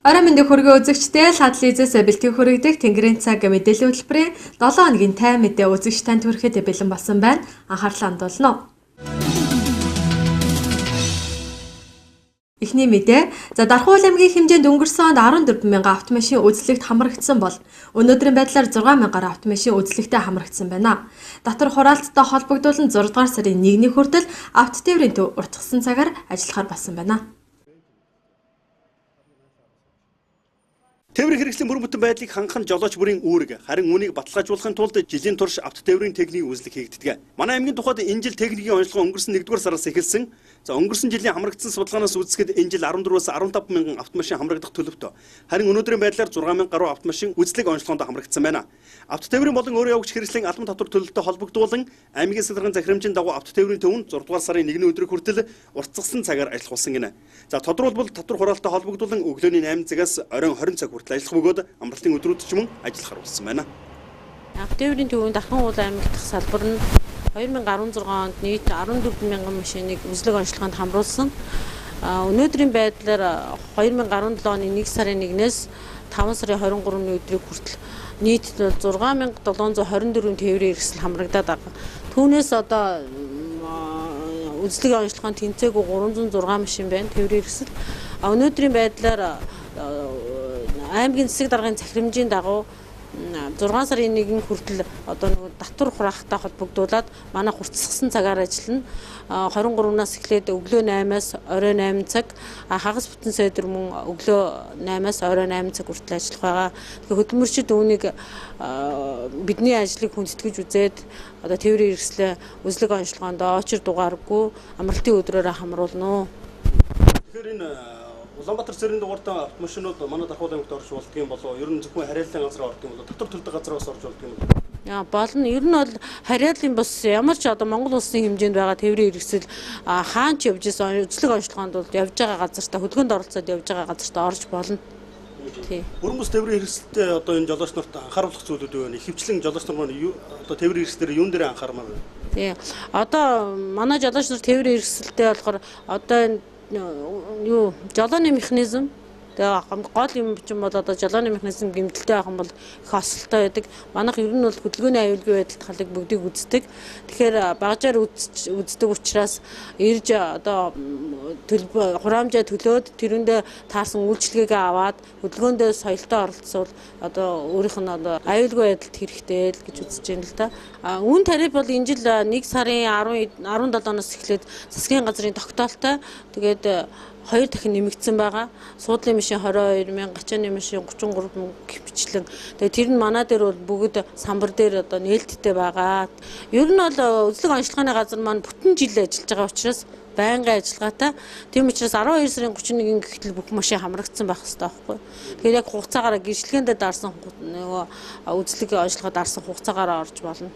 Орой мэндийг хүргээ үзэгчдээ шатлизээс бэлтгэх хүрэгдэх Тэнгэрийн цаг мэдээллийн хөтөлбөрийн 7 хоногийн тайм мэдээ үзэгч танд хүрэхэд бэлэн болсон байна. Анхаарлаа хандуулна. Эхний мэдээ. Дархуул аймгийн хэмжээнд өнгөрсөн онд 14,000 автомашин үзлэгт хамрагдсан бол өнөөдрийн байдлаар 6,000 автомашин үзлэгтээ хамрагдсан байна. Дотор хураалттай холбогдуулан 6 дугаар сарын 1-ний хүртэл авто тээврийн төв уртгасан цагаар ажиллахаар болсон байна. Тээврийн хэрэгслийн бүр бүтэн байдлыг хангах нь жолооч бүрийн үүрэг. Харин үүнийг баталгаажуулахын тулд жилийн турш авто тээврийн техникийн үзлэг хийгддэг. Манай аймгийн тухайд энэ жил техникийн онцлог өнгөрсөн 1-р сараас эхэлсэн. Өнгөрсөн жилийн хамрагдсан судалгаанаас үзэхэд энэ жил 14-өөс 15 мянган автомашин хамрагдах төлөвтэй. Харин өнөөдрийн байдлаар 6,000 гаруй автомашин үзлэг онцлогоонд хамрагдсан байна. Авто тээврийн болон өөрөө явагч хэрэгслийн албан татвар төлөлтөд холбогдуулан аймгийн салбарын захирамжийн дагуу авто тээврийн төв нь 6 дугаар сарын 1-ний өдрийг хүртэл уртцсан цагаар ажиллахулсан гинэ. Тодорхойлбол татвар хураалттай холбогдуулан өглөөний 8 цагаас оройн 20 цаг хүртэл ажиллах бөгөөд амралтын өдрүүд ч мөн ажиллахаар болсон байна. Авто тээврийн төвөнд Дархан аймаг дахь салбар нь 2016 онд нийт 14 мянган машиныг үзлэг онцлогоонд хамруулсан. Өнөөдрийн байдлаар 2017 оны 1 сарын 1-ээс 5 сарын 23-ны өдрийг хүртэл нийт 6,724 тээврийн хэрэгсэл хамрагдаад байгаа. Түүнээс одоо үзлэг онцлогоонд тэнцээгүй 306 машин байна тээврийн хэрэгсэл. Өнөөдрийн байдлаар аймгийн засаг даргын захирамжийн дагуу 6 сарын 1-ний хүртэл одоо татвар хураахтай холбогдуулаад манай хурцсгсан цагаар ажиллана. 23-наас эхлээд өглөө 8-аас орой 8 цаг, хагас бүтэн сойдэр мөн өглөө 8-аас орой 8 цаг хүртэл ажиллах байгаа. Тэгэхээр хөдөлмөрчид үүнийг бидний ажлыг хүндэтгэж үзээд одоо тээврийн хэрэгслээ үзлэг онцлогоонд очир дугааргүй амралтын өдрөөр хамруулна. Тэгэхээр энэ Улаанбаатар цэргийн дугаартай автомашинууд манай Дархуул аймагт орж болдго юм болоо ер нь зөвхөн харьяаллын газар ордог юм болоо татвар төлдөг газар бас орж болдго юм болоо. Болно. Ер нь бол харьяаллын бас ямар ч одоо Монгол улсын хэмжээнд байгаа тээврийн хэрэгсэл хаан ч явж исэн үзлэг онцлогоонд бол явж байгаа газартаа хөдөлгөөнд оролцоод явж байгаа газартаа орж болно. Тий. Бүрэн бус тээврийн хэрэгсэлтэй одоо энэ жолооч нарт анхааруулах зүйлүүд байна. Ихэвчлэн жолооч нар одоо тээврийн хэрэгслээр юун дээр анхаармаар байна? Тий. Одоо манай жолооч нар тээврийн хэрэгсэлтэй болохоор одоо юу жолооны механизм тэгээ гол юм ч юм бол одоо жолооны механизм гэмтэлтэй байх юм бол их осолтой байдаг. Манайх ер нь бол хөдөлгөөний аюулгүй байдалд халыг бүгдийг үздэг. Тэгэхээр багажаар үздэг учраас ирж одоо хураамжаа төлөөд тэрэндээ таарсан үйлчлэгээ аваад хөдөлгөөндөө соёлтой оролцвол одоо өөрийнх нь одоо аюулгүй байдалд хэрэгтэй л гэж үзэж байна л да. Үн тариф бол энэ жил 1 сарын 17-оноос эхлээд засгийн газрын тогтоолтой тэгээд 2 дахин нэмэгдсэн байгаа. Суудлын машин 22,000, гачааны машин 33,000 гихвчлэн. Тэгээ тэр нь манай дээр бол бүгд самбар дээр одоо нээлттэй байгаа. Ер нь бол үзлэг онцлогооны газар маань бүтэн жил ажиллаж байгаа учраас байнгын ажиллагаатай. Тийм учраас 12 сарын 31-ний гэтэл бүх машин хамрагдсан байх хэрэгтэй байхгүй. Тэгэхээр яг хугацаагаараа гэрчлэгээндээ дарсан нөгөө үзлэг онцлогоо дарсан хугацаагаараа орж болно.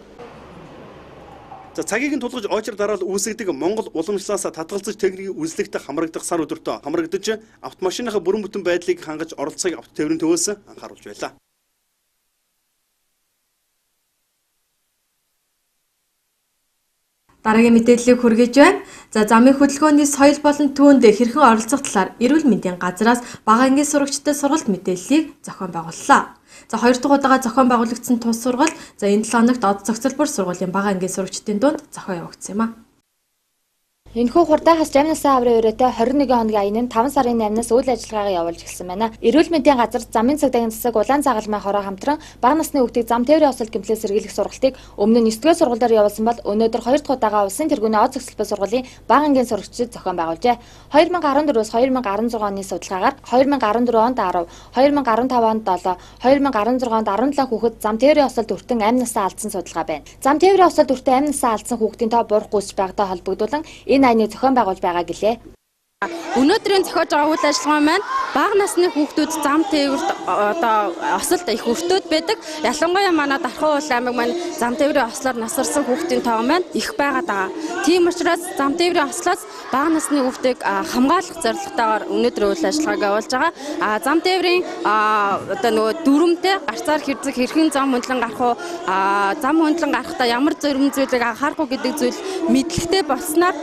Цагийг нь тулгаж очир дараал үүсгдэг Монгол уламжлалаас татгалзаж техникийн үзлэгт хамрагдах сар өдөртөө хамрагдаж автомашиныхаа бүрэн бүтэн байдлыг хангаж оролцохыг авто тээврийн төвөөс анхааруулж байлаа. Дараагийн мэдээллийг хүргэж байна. Замын хөдөлгөөний соёл болон түүнд хэрхэн оролцох талаар эрүүл мэндийн газраас бага ангийн сурагчдад сургалт мэдээллийг зохион байгууллаа. 2 дахь удаага зохион байгуулагдсан тус сургалт энэ 7 хоногт од зохицолбор сургуулийн бага ангийн сурагчдын дунд зохион явагдсан юм а. Энэхүү хурдаагаас 8 насны аврын өрөөтэй 21 хоногийн 5 сарын 8-наас үйл ажиллагаагаа явуулж эхэлсэн байна. Эрүүл мэндийн газар замын цагдаагийн засаг улаан загалмай хороо хамтран бага насны хүүхдийг зам тээврийн осол гэмтлээс сэргийлэх сургалтыг өмнө нь 9-р сургуулиар явуулсан бол өнөөдөр 2 дахь удаага улсын тэргүүний од зохицолбор сургуулийн бага ангийн сурагчдад зохион байгуулжээ. 2014-өөс 2016 оны судалгаагаар 2014 онд 10, 2015 онд 7, 2016 онд 17 хүүхэд зам тээврийн осолд өртөн амь насаа алдсан судалгаа байна. Зам тээврийн осолд өртөн амь насаа алдсан хүүхдийн тоо буурах гүйцэж байгаатай холбогдуулан энэ айныг зохион байгуулж байгаа гэлээ. Өнөөдрийн зохиож байгаа үйл ажиллагаа маань бага насны хүүхдүүд зам тээврт одоо осолд их өртөөд байдаг. Ялангуяа манай Дархан аймаг маань зам тээврийн ослоор насарсан хүүхдийн тоо маань их байгаад байгаа. Тийм учраас зам тээврийн ослоос бага насны хүүхдийг хамгаалах зорилготойгоор өнөөдөр үйл ажиллагааг явуулж байгаа. Зам тээврийн одоо нөгөө дүрмтэй гарцаар хэрхэн зам хөндлөн гарах уу, зам хөндлөн гарахдаа ямар зөвөрм зүйлийг анхаарах уу гэдэг зүйл мэдлэгтэй болсноор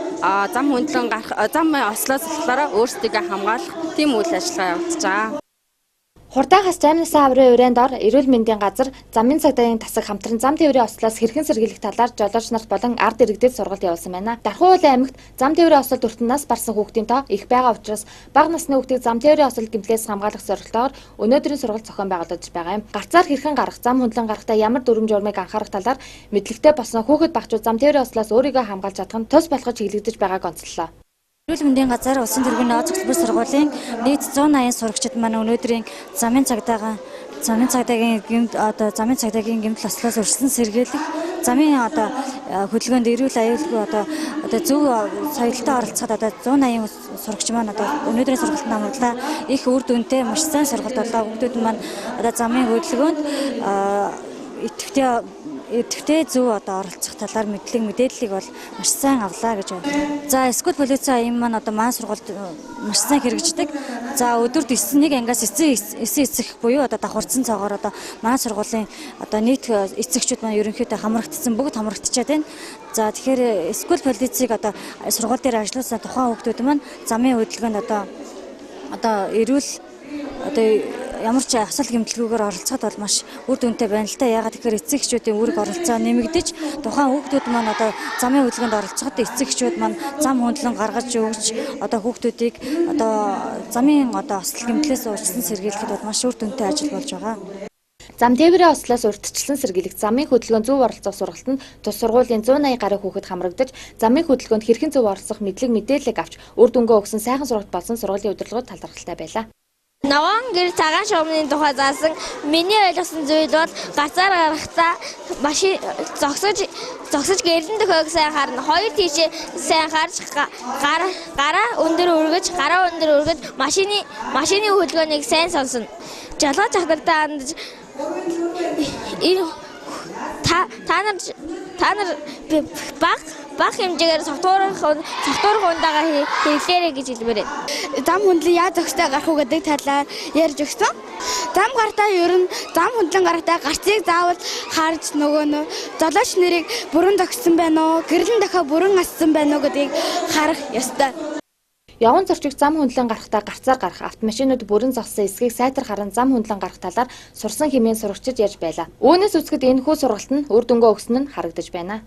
зам хөндлөн гарах зам ослоос болохоор өөрсдийгөө хамгаалах тийм үйл ажиллагаа явуулж байгаа. Хурдан хас жаймнаас аврын өрөөнд ор эрүүл мэндийн газар замын цагдаагийн тасаг хамтран зам тээврийн ослоос хэрхэн сэргийлэх талаар жолооч нарт болон ард иргэдэд сургалт явуулсан байна. Дархан уулын аймагт зам тээврийн осолд өртөнөөс барсан хүүхдийн тоо их байгаа учраас бага насны хүүхдийг зам тээврийн осолд гэмтлээс хамгаалах зорилготойгоор өнөөдрийн сургалт зохион байгуулагдаж байгаа юм. Гарцаар хэрхэн гарах, зам хөндлөн гарахдаа ямар дүрм журмыг анхаарах талаар мэдлэгтэй болсон хүүхэд багчууд зам тээврийн ослоос өөрийгөө хамгаалж чадах нь тус болгож чиглэгдэж байгааг онцлолоо. Эрүүл мэндийн газар улсын тэргүүний ооц хөтөлбөр сургуулийн нийт 180 сурагчид маань өнөөдрийн замын цагдаагийн гэмтэл ослоос өрсөлдөн сэргийлэх замын хөдөлгөөнд эрүүл аюулгүй зөв соёлтой оролцоход 180 сурагч маань өнөөдрийн сургалтанд амрууллаа. Их үр дүнтэй маш сайн сургалт боллоо. Хүүхдүүд маань замын хөдөлгөөнд идэвхтэй зөв оролцох талаар мэдээллийг бол маш сайн авлаа гэж байна. За эсвэл полицийн аян маань маань сургуульд маш сайн хэрэгждэг. За өдөрт 9 ангиас 9 эцэг буюу давхарцсан цоогоор манай сургуулийн нийт эцэгчүүд маань ерөнхийдөө хамрагдсан, бүгд хамрагдчихад байна. За тэгэхээр эсвэл полицийг сургууль дээр ажилласан тухайн хүүхдүүд маань замын хөдөлгөөнд эрүүл ямар ч асал гэмтэлгүйгээр оролцоход бол маш үр дүнтэй байна л та. Ягаад тэгэхээр эцэгчүүдийн үүрэг оролцоо нэмэгдэж тухайн хүүхдүүд маань замын хөдөлгөөнд оролцоход эцэгчүүд маань зам хөндлөн гаргаж өгч хүүхдүүдийг замын осол гэмтлээс урьдчилан сэргийлэхэд бол маш үр дүнтэй ажил болж байгаа. Зам тээврийн ослоос урьдчилан сэргийлэх замын хөдөлгөөнд зөв оролцох сургалтанд тус сургуулийн 180 гаруй хүүхэд хамрагдаж замын хөдөлгөөнд хэрхэн зөв оролцох мэдээлэл авч үр дүнгээ өгсөн сайхан сургалт болсон сургуулийн удирдлагууд талархалтай байлаа. Ногоон гэр цагаан шугамны тухай заасан миний ойлгосон зүйл бол гарцаар гарахдаа машин зогсож гэрэлэн дөхөөг сайн харна. Хоёр тийшээ сайн харж гараа өндөр өргөж машины хөдөлгөөнийг сайн сонсно. Жалгаж ахнартаа хандаж та нар баг хэмжээгээр согтуурах ундагаа хэрэглээрэй гэж хэлмээрээ. Зам хөндлөн яаж зохистой гарах уу гэдэг талаар ярьж өгсөн. Зам гартаа ер нь зам хөндлөн гарахдаа гарцыг заавал харж золооч нэрийг бүрэн зогссон байна уу, гэрлэн дахиад бүрэн ассан байна уу гэдгийг харах ёстой. Явган зорчигч зам хөндлөн гарахдаа гарцаар гарах, автомашинууд бүрэн зогссон эсгийг сайтар харан зам хөндлөн гарах талаар сурсан хэмээн сурагчид ярьж байлаа. Үүнээс үзэхэд энэхүү сургалт нь үр дүнгээ өгсөн нь харагдаж байна.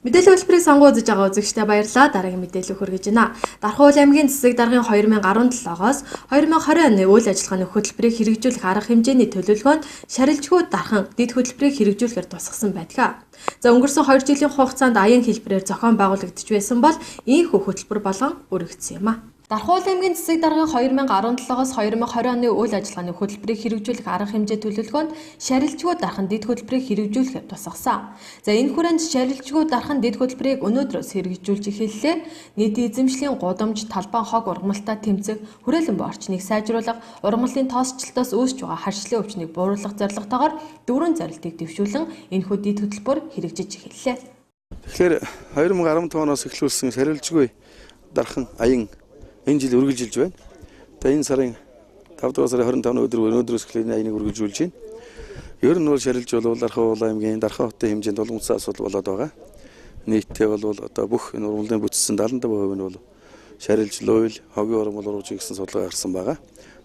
Мэдээллийн хөтөлбөрийг сонгон үзэж байгаа үзэгчдээ баярлалаа. Дараагийн мэдээлэл хүргэж байна. Дархан уулын аймгийн засаг даргын 2017-оос 2020 оны үйл ажиллагааны хөтөлбөрийг хэрэгжүүлэх арга хэмжээний төлөвлөгөөнд шарилжгүй дархан дэд хөтөлбөрийг хэрэгжүүлэхээр тусгасан байдаг. За өнгөрсөн 2 жилийн хугацаанд аян хэлбэрээр зохион байгуулагдж байсан бол ийхүү хөтөлбөр болгон өргөгдсөн юм а. Дархан уулын аймгийн засаг даргын 2017-оос 2020 оны үйл ажиллагааны хөтөлбөрийг хэрэгжүүлэх арга хэмжээ төлөвлөгөөнд шарилжгүй дархан дэд хөтөлбөрийг хэрэгжүүлэхээр тусгасан. За энэ хүрээнд шарилжгүй дархан дэд хөтөлбөрийг өнөөдрөөс хэрэгжүүлж эхэллээ. Нийтийн эзэмшлийн гудамж, талбай хог ургамалтай тэмцэх, хүрээлэн буй орчныг сайжруулах, ургамлын тоосчлолтоос үүсч байгаа харшлын өвчнийг бууруулах зорилготойгоор 4 зорилтыг дэвшүүлэн энэхүү дэд хөтөлбөр хэрэгжиж эхэллээ. Тэгэхээр 2015 оноос эхлүүлсэн шарилжгүй дархан аян энэ жил үргэлжилж байна. Тэгээ энэ сарын 5 дугаар сарын 25-ны өнөөдрөөс эхлээд аяныг үргэлжүүлж байна. Ер нь бол шарилж болвол Дархан уулын аймгийн Дархан хотын хэмжээнд олон улсын асуудал болоод байгаа. Нийтдээ бол бүх энэ ургамлын бүтцийн 75% нь бол шарилж луйл, хогийн ургамал ургаж гэсэн судалгаа гарсан байгаа.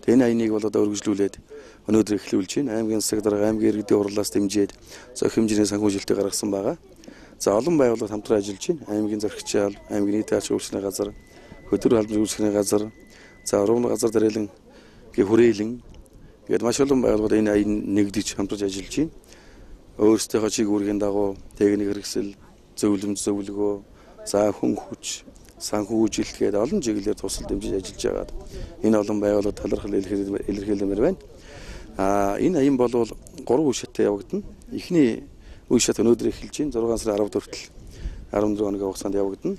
Тэгээ энэ аяныг бол үргэлжлүүлээд өнөөдөр эхлүүлж байна. Аймгийн засаг дарга аймгийн иргэдийн урлаас дэмжиж зохио хэмжээний санхүүжилтийг гаргасан байгаа. За олон байгууллагууд хамтран ажиллаж байна. Аймгийн зөрчил, аймгийн нийт аач хөгжлийн газар, хөтөр халдвар үүсгэний газар, за ургамал газар дараалан хүрээлэн гээд маш олон байгууллагууд энэ аян нэгдэж хамтарч ажиллаж байна. Өөрсдийнхөө чиг үүргийн дагуу техник хэрэгсэл, зөвлөмж зөвлөгөө, за хүн хүч, санхүүжилт гээд олон чиглэлээр тусал дэмжиж ажиллаж байгаад энэ олон байгууллагууд талархал илэрхийлмээр байна. Энэ аян бол 3 үе шаттай явагдана. Эхний үе шат өнөөдөр эхэлж байна. 6 сарын 10-нд хүртэл 14 хоногийн хугацаанд явагдана.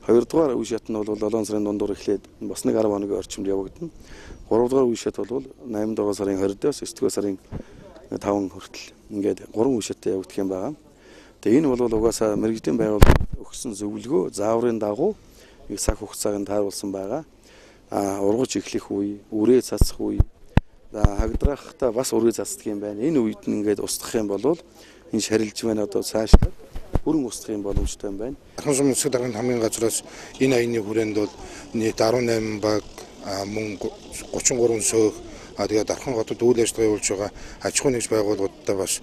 2 дугаар үе шат нь бол 7 сарын дундуур эхлээд бас нэг 10 хоногийн орчимд явагдана. 3 дугаар үе шат бол 8 дугаар сарын 20-оос 9 дугаар сарын 5 хүртэл ингээд 3 үе шаттай явагдах юм байна. Тэгээ энэ бол угаасаа мэрэгжлийн байгууллага өгсөн зөвлөгөө, зааврын дагуу нэг цаг хугацааг тааруулсан байгаа. Ургаж эхлэх үе, үрээ цацах үе, хагдрахтаа бас үрээ цацдаг юм байна. Энэ үед нь ингээд устгах юм бол энэ шарилж байна цаашдаа бүрэн устгах юм боломжтой юм байна. Дархан сумын засаг даргын хамгийн газраас энэ аяны хүрээнд бол нийт 18 баг, мөн 33 сөөх, Тэгээд дархан хотод үйл ажиллагаа явуулж байгаа аж ахуй нэгж байгууллагуудтай бас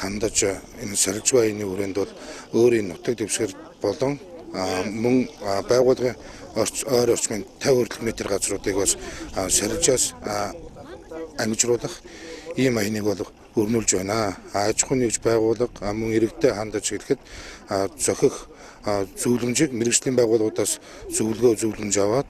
хандаж энэ сарилжгүй аяны хүрээнд бол өөрийн нутаг дэвсгэр болон мөн байгууллагын ойр орчмын 50 км газруудыг бас сарилжаас ангижруулах ийм аяныг бол өрнүүлж байна. Аж ахуй нэгж байгууллага мөн иргэдэд хандаж хэлэхэд зохих зөвлөмжийг мэрэгжлийн байгууллагуудаас зөвлөмж аваад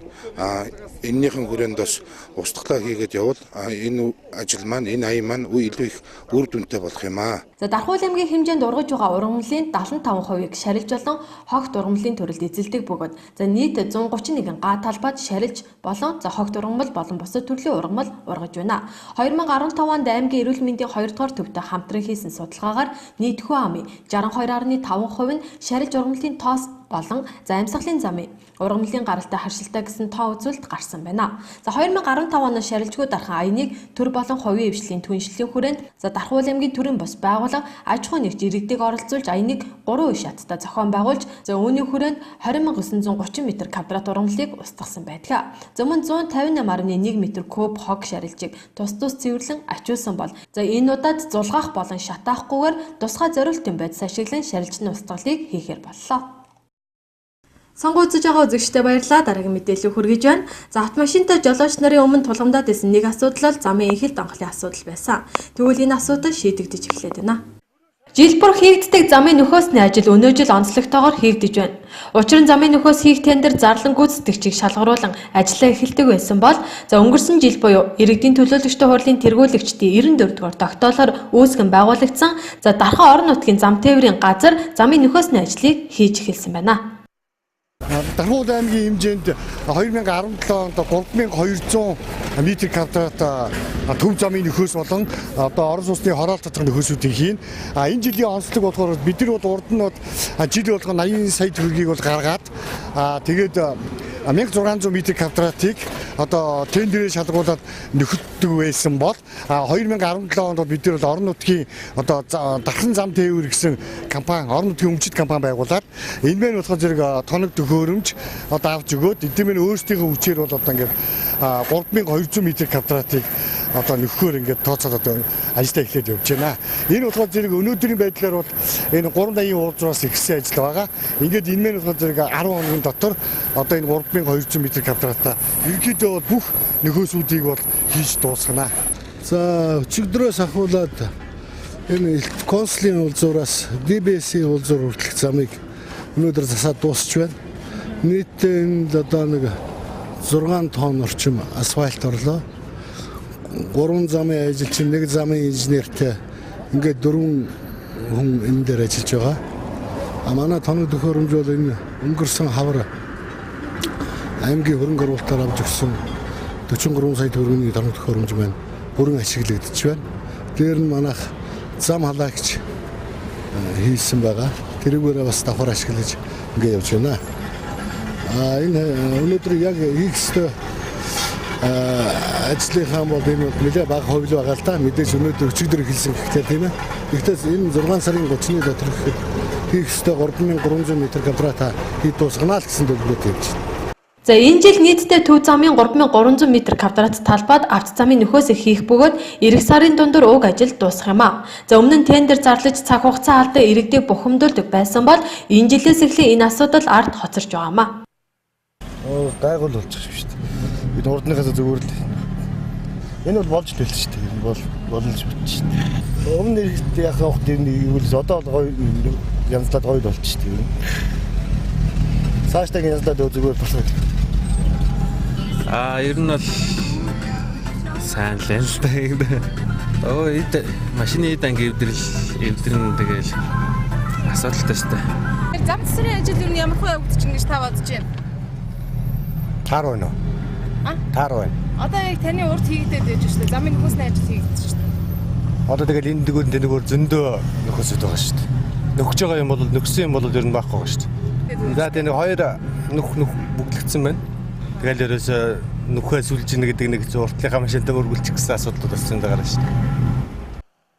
энэнийхэн хүрээнд бас устгалаа хийгээд явал энэ ажил маань энэ аян маань илүү их үр дүнтэй болох юм аа. За Дархуул аймгийн хэмжээнд ургаж байгаа ургамлын 75%-ийг шарилж болон хогт ургамлын төрөлд эзэлдэг бөгөөд за нийт 131 га талбайд шарилж болон за хогт ургамал болон бусад төрлийн ургамал ургаж байна. 2015 онд аймгийн эрүүл мэндийн 2 дугаар төвтэй хамтран хийсэн судалгаагаар нийт хүн амын 62.5% нь шарилж ургамлын тоос болон за амьсгалын замын ургамлын гаралтай харшилтай гэсэн тоо үзүүлэлт гарсан байна. За 2015 оноос шарилжгүй дархан аяныг төр болон хувийн эвшлийн түншлэлийн хүрээнд за Дархуул аймгийн төрийн бус байгууллага аж ахуй нэгж иргэдэг оролцуулж аяныг 3 үе шаттай зохион байгуулж за үүний хүрээнд 20,930 м2 ургамлыг устгасан байдаг. За мөн 158.1 м3 хог шарилжийг тус цэвэрлэн ачуулсан бол за энэ удаад зулгаах болон шатаахгүйгээр тусгай зориултын байдлаар ашиглан шарилжны устгалыг хийхээр боллоо. Сонгуульж байгаа үзэгчдээ баярлалаа. Дараагийн мэдээлэл хүргэж байна. За автомашинтай жолооч нарын өмнө тулгамдаад исэн нэг асуудал бол замын энхэл донхлын асуудал байсан. Тэгвэл энэ асуудал шийдэгдэж эхлээд байна. Жил бүр хийгддэг замын нөхөөсний ажил өнөө жил онцлогтойгоор хийгдэж байна. Учир нь замын нөхөөс хийх тендер зарлан гүйцэтгэгчийг шалгаруулан ажиллаа эхэлдэг байсан бол за өнгөрсөн жил буюу иргэдийн төлөөлөгчдийн хурлын тэргүүлэгчдийн 94 дугаар тогтоолоор үүсгэн байгуулагдсан за Дархан орон нутгийн зам тээврийн газар замын нөхөөсний ажлыг хийж эхэлсэн байна. Дархуул аймгийн хэмжээнд 2017 онд 3200 м2 төв замын нөхөөс болон одоо орон сууцны хороолт татах нөхөөсүүдийг хийн. Энэ жилийн онцлог болохоор бид нар бол урд нь жил болгон 80 сая төгрөгийг бол гаргаад тэгээд 1600 м2-ийг одоо тендерээр шалгуулад нөхөддөг байсан бол 2017 онд бид нар орон нутгийн одоо Дархан зам тээвэр гэсэн компани орон нутгийн өмчит компани байгуулад энэ мэн болохоор зэрэг тоног төхөөрөмж одоо авч өгөөд эдгээр өөрсдийнхөө хүчээр бол одоо ингээд 3200 м2-ийг одоо нөхөхөөр ингээд тооцоод одоо ажиллаа эхлээд явж байна. Энэ болохоор зэрэг өнөөдрийн байдлаар бол энэ 380 уулзраас ихсэн ажил байгаа. Ингээд энэ мэн болохоор зэрэг 10 хоногийн дотор одоо энэ 3200 м2-тай ерөнхийдөө бол бүх нөхөөсүүдийг бол хийж дуусгана. За өчигдрөөс ахуулаад энэ консулын уулзуураас ДБС-ийн уулзуур хүртэлх замыг өнөөдөр засаад дуусч байна. Нийтдээ энэ одоо нэг 6 тонн орчим асфальт орлоо. 3 замын ажилчин, 1 замын инженертэй ингээд 4 хүн энэ дээр ажиллаж байгаа. Манай тоног төхөөрөмж бол энэ өнгөрсөн хавар аймгийн хөрөнгө оруулалтаар авч өгсөн 43 сая төгрөгийн тоног төхөөрөмж байна. Бүрэн ашиглагдчих байна. Дээр нь манайх зам халаагч хийсэн байгаа. Тэрүүгээрээ бас давхар ашиглаж ингээд явж байна. Энэ өнөөдөр яг хийх ёстой ажлынхаа бол энэ нэлээд бага хувь байгаа л да. Мэдээж өнөөдөр өчигдөр эхэлсэн гэхдээ тийм ээ. Гэхдээ энэ 6 сарын 30-ны дотор хийх ёстой 3300 м2 та хийж дуусгана л гэсэн төлөвлөлт явж байна. За энэ жил нийтдээ төв замын 3300 м2 талбайд авто замын нөхөөсөө хийх бөгөөд эх сарын дундуур уг ажил дуусах юм аа. За өмнө нь тендер зарлаж цаг хугацаа алдаа иргэдэг бухимдуулдаг байсан бол энэ жилээс эхлэн энэ асуудал ард хоцорч байгаа юм аа. Гайгуул болж байгаа шүү дээ. Бид урдныхаас зүгээр л энэ бол болж төлсөн шүү дээ. Энэ бол боломж бич шүү дээ. Өмнө нь яг явах дэрний юу л одоо гоё янзлаад гоё болж шүү дээ. Цаашдаа янзлаад зүгээр тусаад. Ер нь бол сайн л л да. Машины дангийн эвдрэн тэгэл асуудалтай шүү дээ. Зам засрын ажил юу ямар хөө явагдаж ингэж та бодож байна? Таар байна уу? Таар байна. Одоо яг таны урд хийгдээд байж шүү дээ. Замын нөхөсний ажил хийгдэж шүү дээ. Одоо тэгэл энэ дэгүүр зөндөө нөхөсөд байгаа шүү дээ. Нөхөж байгаа юм бол нөхсөн юм бол ер нь байхгүй байгаа шүү дээ. За тэгээ хоёр нөх бүглэгдсэн байна. Тэгэл ерөөс нөхөө сүлж ийн гэдэг нэг уртлынхаа машинтай өргөлчих гэсэн асуудлууд болсон байгаа шүү дээ.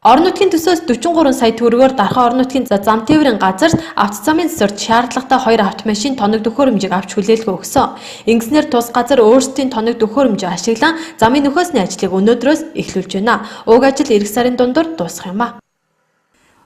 Орон нутгийн төсөөс 43 сая төгрөгөөр дархан орон нутгийн зам тээврийн газарт автозамын засварт шаардлагатай 2 автомашин тоног төхөөрөмжийг авч хүлээлгөө өгсөн. Ингэснээр тус газар өөрсдийн тоног төхөөрөмжөө ашиглан замын нөхөөсний ажлыг өнөөдрөөс эхлүүлж байна. Уг ажил эх сарын дундуур дуусах юм а.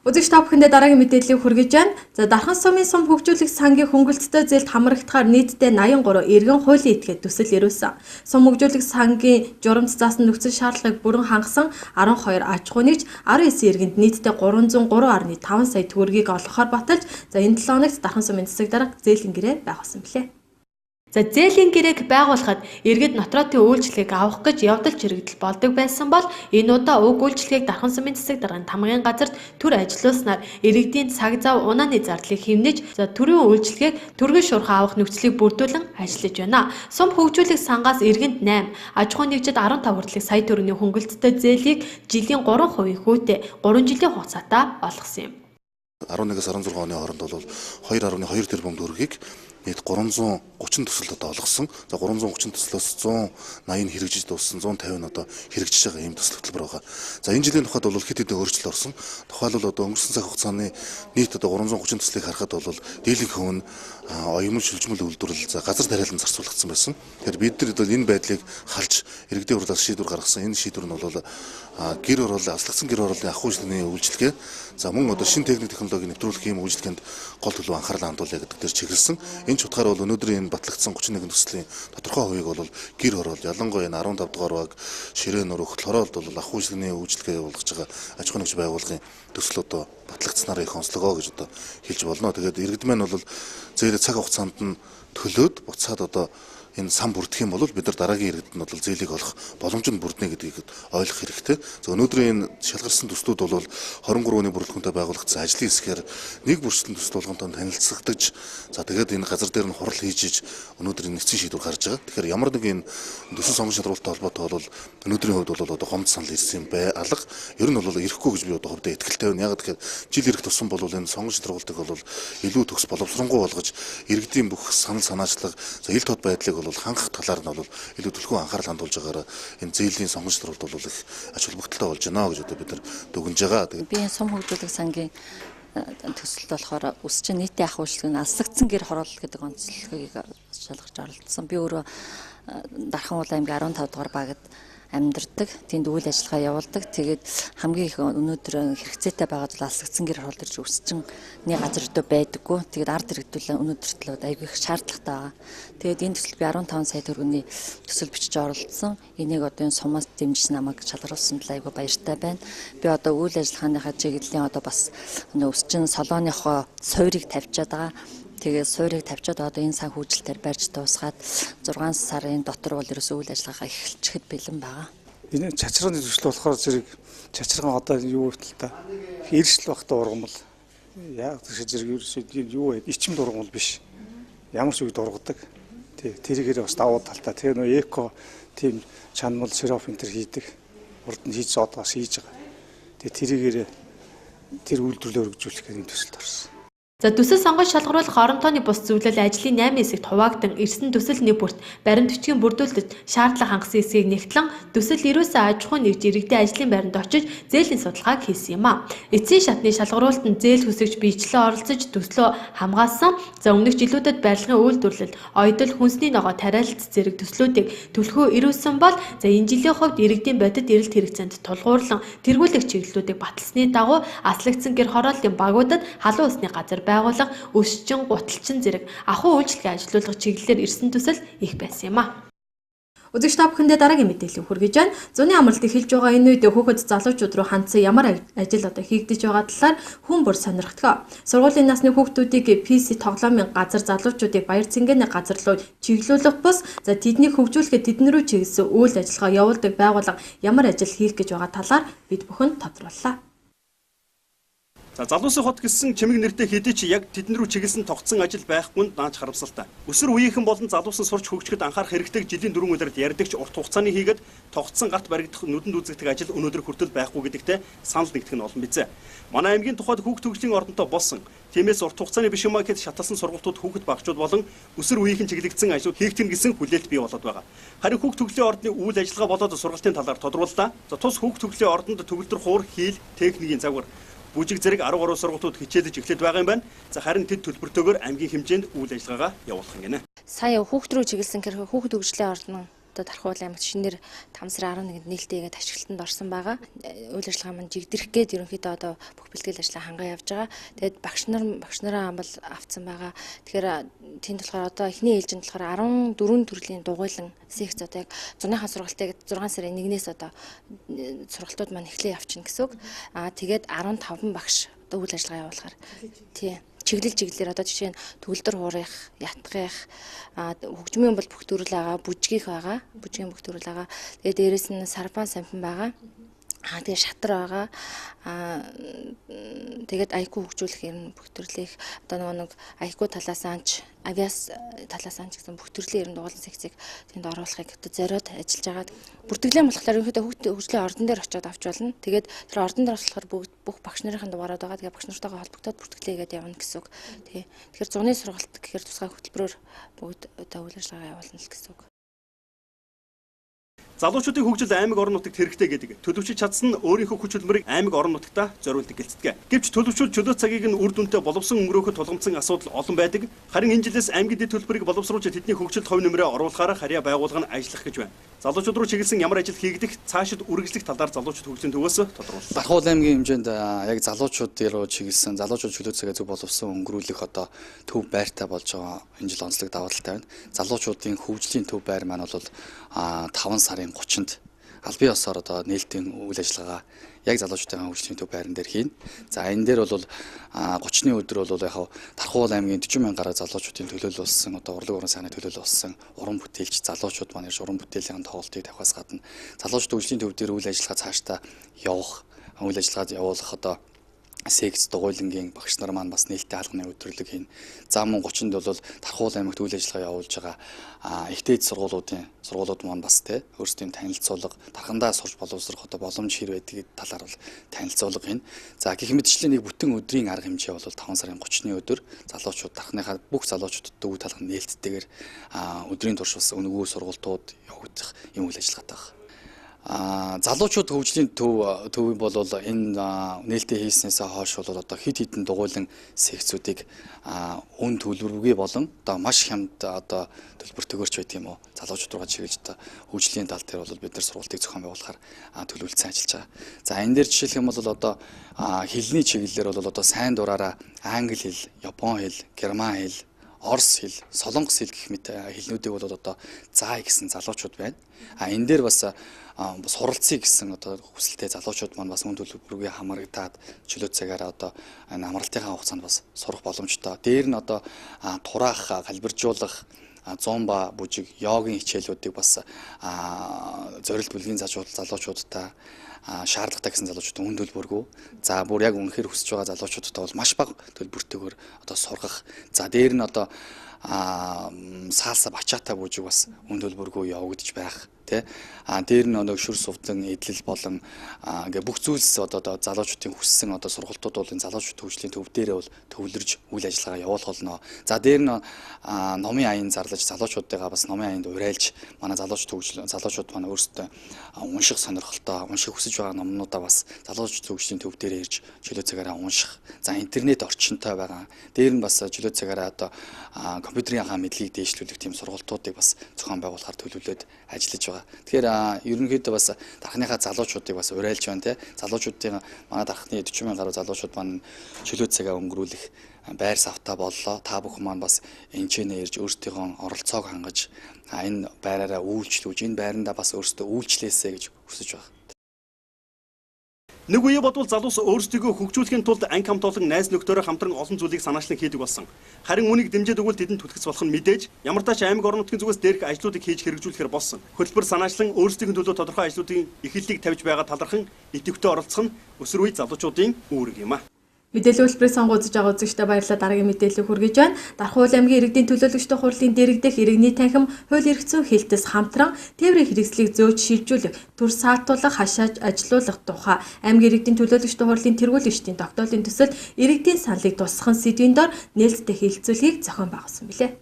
Үзэгч та бүхэндээ дараагийн мэдээллийг хүргэж байна. За дархан сумын сум хөгжүүлэх сангийн хөнгөлөлттэй зээлд хамрагдахаар нийтдээ 83 иргэн хуулийн этгээд төсөл ирүүлсэн. Сум хөгжүүлэх сангийн журамт заасан нөхцөл шаардлагыг бүрэн хангасан 12 аж ахуй нэгж 19 иргэнд нийтдээ 303.5 сая төгрөгийг олгохоор баталж, за энэ 7 хоногт дархан сумын засаг дарга зээлийн гэрээ байгуулсан билээ. За зээлийн гэрээг байгуулахад иргэд нотротын үйлчлэгийг авах гэж явдал чирэгдэл болдог байсан бол энэ удаа уг үйлчлэгийг дархан сумын засаг даргын тамгын газарт төр ажиллуулснаар иргэдийн цаг зав унааны зардлыг хэмнэж, за төрийн үйлчлэгийг түргэн шуурхай авах нөхцөлийг бүрдүүлэн ажиллаж байна. Сум хөгжүүлэх сангаас иргэнд 8, аж ахуй нэгжид 15 хүртэлх сая төгрөгийн хөнгөлөлттэй зээлийг жилийн 3% хүүтэй 3 жилийн хугацаатай олгосон юм. 11-аас 16 оны хооронд бол 2.2 тэрбум төгрөгийг нийт 330 төсөлд одоо олгосон. За 330 төслөөс 180 хэрэгжиж дууссан, 150 нь одоо хэрэгжиж байгаа ийм төсөл хөтөлбөр байгаа. За энэ жилийн тухайд бол хэд хэдэн өөрчлөлт орсон. Тухайлбал одоо өнгөрсөн цаг хугацааны нийт одоо 330 төслийг харахад бол дийлэнх хувь нь оюмн шилжмэл үйлдвэрлэл, за газар тариалан зарцуулагдсан байсан. Тэгэхээр бид нар бол энэ байдлыг халж иргэдийн хурлаас шийдвэр гаргасан. Энэ шийдвэр нь бол гэр оролын аслагдсан гэр оролын ахуй үйлчлэгийн үйлчлэгээ, за мөн одоо шинэ техник технологиг нэвтрүүлэх ийм үйлчлэгэнд гол төлөв анхаарал хандуулъя гэдэг дээр чиглэсэн. Энэ ч утгаараа бол өнөөдрийн энэ батлагдсан 31 төслийн тодорхой хувийг бол гэр орол, ялангуяа энэ 15 дугаар баг ширээ нөр өгөх хороолд бол ахуй үйлчлэгийн үйлчлэгээ явуулж байгаа аж ахуй нэгж байгууллагын төсөл одоо батлагдсанараа их онцлогоо гэж одоо хэлж болно. Тэгээд иргэд маань бол зээлээ цаг хугацаанд нь төлөөд буцаад одоо энэ сан бүрдэх юм бол бид нар дараагийн иргэдэд нь бол зээлийг олох боломж нь бүрднэ гэдгийг ойлгох хэрэгтэй. За өнөөдрийн энэ шалгарсан төслүүд бол 23-ны бүрэлдэхүүнтэй байгуулагдсан ажлын хэсгээр нэг бүрчлэн төсөл болгонтой танилцагдаж, за тэгээд энэ газар дээр нь хурал хийж өнөөдрийн нэгдсэн шийдвэр гарч байгаа. Тэгэхээр ямар нэг энэ төсөл сонгон шалгуулалттай холбоотой бол өнөөдрийн хувьд бол одоо гомд санал ирсэн бай алга. Ер нь бол ирэхгүй гэж би одоо хувьдаа итгэлтэй байна. Яг тэгэхээр жил ирэх тусам бол энэ сонгон шалгуулалтыг бол илүү төгс боловсронгуй болгож иргэдийн бүх санал санаачлаг, за ил тод байдлыг бол хангах талаар нь бол илүү төлхөө анхаарал хандуулж байгаараа энэ зээлийн сонгон шалгуулалт бол их ач холбогдолтой болж байна гэж одоо бид нар дүгнж байгаа. Тэгээд би энэ сум хөгжүүлэх сангийн төсөлд болохоор өсч нийтийн ахуй үйлчлэгийн алслагдсан гэр хороол гэдэг онцлогийг шалгаж оролцсон. Би өөрөө Дархан уул аймгийн 15 дугаар багт амьдардаг, тэнд үйл ажиллагаа явуулдаг. Тэгээд хамгийн их өнөөдөр хэрэгцээтэй байгаад бол алслагдсан гэр хороол ирж өсчин нэг газар өдөө байдаггүй. Тэгээд ард иргэдүүлэн өнөөдөр л айгүй их шаардлагатай байгаа. Тэгээд энэ төсөл би 15 сая төгрөгийн төсөл бичиж оролцсон. Энийг одоо энэ сумаас дэмжиж намайг шалгаруулсан л айгүй баяртай байна. Би одоо үйл ажиллагааныхаа чиглэлийн одоо бас өсчин солооныхоо суурийг тавьчаад байгаа. Тэгээд суурийг тавьчаад одоо энэ сан хөгжилтээр барьж дуусгаад 6 сарын дотор бол ерөөсөө үйл ажиллагаа эхэлчихэд бэлэн байгаа. Энэ чачрын төсөл болохоор зэрэг чачрын одоо юу вэ та? Иршил багтаа ургамал. Яг тэр зэрэг ерөөсөө юу вэ? Ичим дургамал биш. Ямар ч үг дургадаг. Тэрийгээр бас давуу талтай. Тэр нөө эко тийм чанмал сироп энэ төр хийдэг. Урд нь хийж содоос хийж байгаа. Тэрийгээр тэр үйлдвэрлэлээр хөгжүүлэх гэдэг төсөлд орсон. За төсөл сонгон шалгаруулах орон тооны бус зөвлөл ажлын 8 хэсэгт хуваагдсан ирсэн төсөл нэг бүрт баримт бичгийн бүрдүүлэлт шаардлага хангасан хэсгийг нэгтлэн төсөл ерөөсөө аж ахуй нэгж иргэдийн ажлын байранд очиж зээлийн судалгааг хийсэн юм а. Эцсийн шатны шалгаруулалтанд зээл хүсэгч биечлэн оролцож төслөө хамгаалсан. За өмнөх жилүүдэд барилгын үйлдвэрлэл, оёдол, хүнсний ногоо тариалт зэрэг төслүүдийг төлхөө ирүүлсэн бол за энэ жилийн хувьд иргэдийн бодит эрэлт хэрэгцээнд тулгуурлан тэргүүлэх чиглэлүүдийг баталсны дагуу аслагдсан гэр хорооллын багуудад халуун усны газар байгууллага, өсчин, гуталчин зэрэг ахуй үйлчлэгээ ажилуулах чиглэлээр ирсэн төсөл их байсан юм а. Үзэгч та бүхэндээ дараагийн мэдээлэл хүргэж байна. Зуны амралт эхэлж байгаа энэ үед хүүхэд залуучууд руу хандсан ямар ажил одоо хийгдэж байгаа талаар хүн бүр сонирхдог. Сургуулийн насны хүүхдүүдийг PC тоглоомын газар залуучуудыг баяр цэнгэний газар руу чиглүүлэх бус, за тэднийг хөгжүүлэхэд тэдэн рүү чиглэсэн үйл ажиллагаа явуулдаг байгууллага ямар ажил хийх гэж байгаа талаар бид бүхэнд тодрууллаа. За залуусын хот гэсэн чимэг нэртэй хэдий ч яг тэдэн рүү чиглэсэн тогтсон ажил байхгүй нь даанч харамсалтай. Өсвөр үеийнхэн болон залуусан сурч хөгжөхөд анхаарах хэрэгтэйг жилийн 4 удаад ярьдаг ч урт хугацааны хийгээд тогтсон гарт баригдах нүдэнд үзэгдэх ажил өнөөдөр хүртэл байхгүй гэдэгтээ санал нэгдэх нь олон бизээ. Манай аймгийн тухайд хүүхд төгслийн ордонтой болсон. Тиймээс урт хугацааны биш юмаа гэд шаталсан сургалтууд хүүхэд багчууд болон өсвөр үеийнхэн чиглэгдсэн ажлууд хийгдэх гэсэн хүлээлт бий болоод байгаа. Харин хүүхд төгслийн ордны үйл ажиллагаа болоод сургалтын талаар тодрууллаа. За тус хүүхд төгслийн ордонд төгөлдөр хуур, хийл, техникийн загвар бүжиг зэрэг 13 сургалтууд хичээлж эхлээд байгаа юм байна. За харин тэд төлбөртөөгөр аймгийн хэмжээнд үйл ажиллагаагаа явуулах гинэ. Сая хүүхд рүү чиглэсэн хүүхд хөгжлийн ордон Дархуул аймагт шинээр 5 сарын 11-нд нээлттэйгээд ашиглалтанд орсон байгаа. Үйл ажиллагаа маань жигдэрх гээд ерөнхийдөө одоо бүх бэлтгэл ажлаа хангаа явж байгаа. Тэгээд багш нараа амбал авцсан байгаа. Тэгэхээр тэнд болохоор одоо эхний ээлжинд болохоор 14 төрлийн дугуйлан секц одоо яг 100-ийнхаа сургалтыг 6 сарын 1-ээс одоо сургалтууд маань эхлэе явчихна гэсэн үг. Тэгээд 15 багш одоо үйл ажиллагаа явуулахаар тий чиглэлээр одоо жишээ нь төгөлдөр хуурах, ятгах, хөгжмийн бол бүх төрөл байгаа, бүжгийх байгаа, бүжгийн бүх төрөл байгаа. Тэгээд дээрэс нь сарбан сампин байгаа. Тэгээд шатар байгаа. Тэгээд айку хөгжүүлэх юм бүх төрлийн одоо нэг айку талаас анч, авиас талаас анч гэсэн бүх төрлийн ерөн дугуулсан секцийг тэнд оруулахыг одоо зориод ажиллаж байгаа. Бүртгэлэн болохоор ерөнхийдөө хүүхд хөгжлийн ордон дээр очиод авч болно. Тэгээд тэр ордон дээр болохоор бүх багш нарын дугаараад байгаа. Тэгээд багш нартайгаа холбогдоод бүртгэлээгээд явна гэсэн үг. Тэгэхээр 100-ны сургалт гэхээр тусгай хөтөлбөрөөр бүгд одоо үйл ажиллагаа явуулна л гэсэн үг. Залуучуудын хөгжил аймаг орон нутагт хэрэгтэй гэдэг. Төлөвчид чадсан нь өөрийнхөө хүч хөдөлмөрийг аймаг орон нутагтаа зориулдаг гэлцдэг. Гэвч төлөвчид чөлөө цагийг нь үр дүнтэй боловсон өнгөрөөхөд тулгамдсан асуудал олон байдаг. Харин энэ жилээс аймгийн дэд төлбөрийг боловсруулж тэдний хөгжилд хувь нэмрээ оруулахаар харьяа байгуулга нь ажиллах гэж байна. Залуучууд руу чиглэсэн ямар ажил хийгдэх, цаашид үргэлжлэх талаар залуучууд хөгжлийн төвөөс тодорхойллоо. Дархуул аймгийн хэмжээнд яг залуучуудын руу чиглэсэн залуучууд чөлөө цагаа зөв боловсон өнгөрүүлэх одоо төв байртай болж байгаа энэ жил онцлог даваа талтай байна. Залуучуудын хөгжлийн төв байр маань бол 5 сарын 30-нд аль бие осоор одоо нээлттэй үйл ажиллагаа яг залуучуудын хөгжлийн төв байран дээр хийн. За энэ дээр бол 30-ны өдөр бол яг Дархуул аймгийн 40 мянган гаруй залуучуудын төлөөлөлсөн одоо урлаг уран сайхны төлөөлөлсөн уран бүтээлч залуучууд маань уран бүтээлийн тоглолтыг тавихаас гадна залуучууд хөгжлийн төв дээр үйл ажиллагаа цаашдаа явуулах одоо секц дугуйлангийн багш нар маань бас нээлттэй хаалганы өдрөлөг хийн. За мөн 30-нд бол Дархуул аймагт үйл ажиллагаа явуулж байгаа ихтэй сургуулиуд маань бас өөрсдийн танилцуулга дархандаа сурч боловсрох одоо боломж хэр байдгийг талаар бол танилцуулга хийн. За гэх мэтчлэн нэг бүтэн өдрийн арга хэмжээ бол 5 сарын 30-ны өдөр залуучууд дархныхаа бүх залуучуудад өв талхан нээлттэйгээр өдрийн турш бас өнгөө сургалтууд явагдах юм үйл ажиллагаатай байна. Залуучууд хөгжлийн төв бол энэ нээлттэй хийснээс хойш бол одоо хэд хэдэн дугуйлан секцүүдийг өн төлбөргүй болон одоо маш хямд одоо төлбөр төгөрч байдаг юм уу залуучууд руугаа чиглэж одоо хөгжлийн тал дээр бол бид нар сургалтыг зохион байгуулахаар төлөвлөсөн ажиллаж байгаа. За энэ дээр жишээлх юм бол одоо хэлний чиглэлээр бол одоо сайн дураараа англи хэл, япон хэл, герман хэл, орос хэл, солонгос хэл гэх мэт хэлнүүдийг бол одоо заа гэсэн залуучууд байна. Энэ дээр бас суралцъя гэсэн одоо хүсэлтэй залуучууд маань бас үн төлбөргүй хамрагдаад чөлөө цагаараа одоо энэ амралтынхаа хугацаанд бас сурах боломжтой. Дээр нь одоо тураах, галбиржуулах, зомба, бүжиг, йогийн хичээлүүдийг бас зорилт бүлгийн залуучуудтай шаардлагатай гэсэн залуучууд үн төлбөргүй. За бүр яг үнэхээр хүсэж байгаа залуучуудтай бол маш бага төлбөртэйгээр одоо сургах. За дээр нь одоо саалса бачаата бүжиг бас үн төлбөргүй явагдаж байх. Дээр нь нэг шүр сувдан эдлэл болон ингээ бүх зүйлс одоо залуучуудын хүссэн одоо сургалтууд бол энэ залуучууд хөгжлийн төв дээрээ бол төвлөрж үйл ажиллагаа явуулах болно. За дээр нь номын аян зарлаж залуучуудыгаа бас номын аянд урайлж манай залуучууд маань өөрсдөө унших сонирхолтой унших хүсэж байгаа номнуудаа бас залуучууд хөгжлийн төв дээрээ ирж чөлөө цагаараа унших. За интернет орчинтой байгаа. Дээр нь бас чөлөө цагаараа одоо компьютерийн мэдлэгийг дээшлүүлэх тийм сургалтуудыг бас зохион байгуулахаар төлөвлөд ажиллаж байгаа. Тэгэхээр ерөнхийдөө бас дархныхаа залуучуудыг бас урайлж байна залуучуудын манай дархны 40 мянган гаруй залуучууд маань чөлөө цагаа өнгөрүүлэх байр савтаа боллоо. Та бүхэн маань бас энэчнээ ирж өөрсдийнхөө оролцоог хангаж энэ байраараа үйлчлүүлж энэ байрандаа бас өөрсдөө үйлчлээсэй гэж хүсэж байна. Нэг үе бодвол залуус өөрсдийгөө хөгжүүлэхийн тулд анги хамт олон найз нөхдөөрөө хамтран олон зүйлийг санаачлан хийдэг болсон. Харин үүнийг дэмжиж өгвөл тэдэнд түтгэц болох нь мэдээж ямар тач аймаг орон нутгийн зүгээс дээрх ажлуудыг хийж хэрэгжүүлэхээр болсон. Хөтөлбөр санаачлан өөрсдийн төлөө тодорхой ажлуудын эхлэлийг тавьж байгаа талархан идэвхтэй оролцох нь өсвөр үе залуучуудын үүрэг юм а. Мэдээлэл үйлдвэрийг сонгуульж байгаа үзэгчдээ баярлалаа. Дараагийн мэдээлэл хүргэж байна. Дархан аймгийн иргэдийн төлөөлөгчдийн хурлын дэрэгдэх иргэний танхим хууль эрх зүйн хэлтээс хамтран тээврийн хэрэгслийг зөөж шилжүүлэх, төр саатуулах, хашааж ажилуулах тухай аймгийн иргэдийн төлөөлөгчдийн хурлын тэргүүлэгчдийн тогтоолын төсөл иргэдийн саналыг тусгах сэдвийн дор нээлттэй хэлэлцүүлгийг зохион байгуулсан билээ.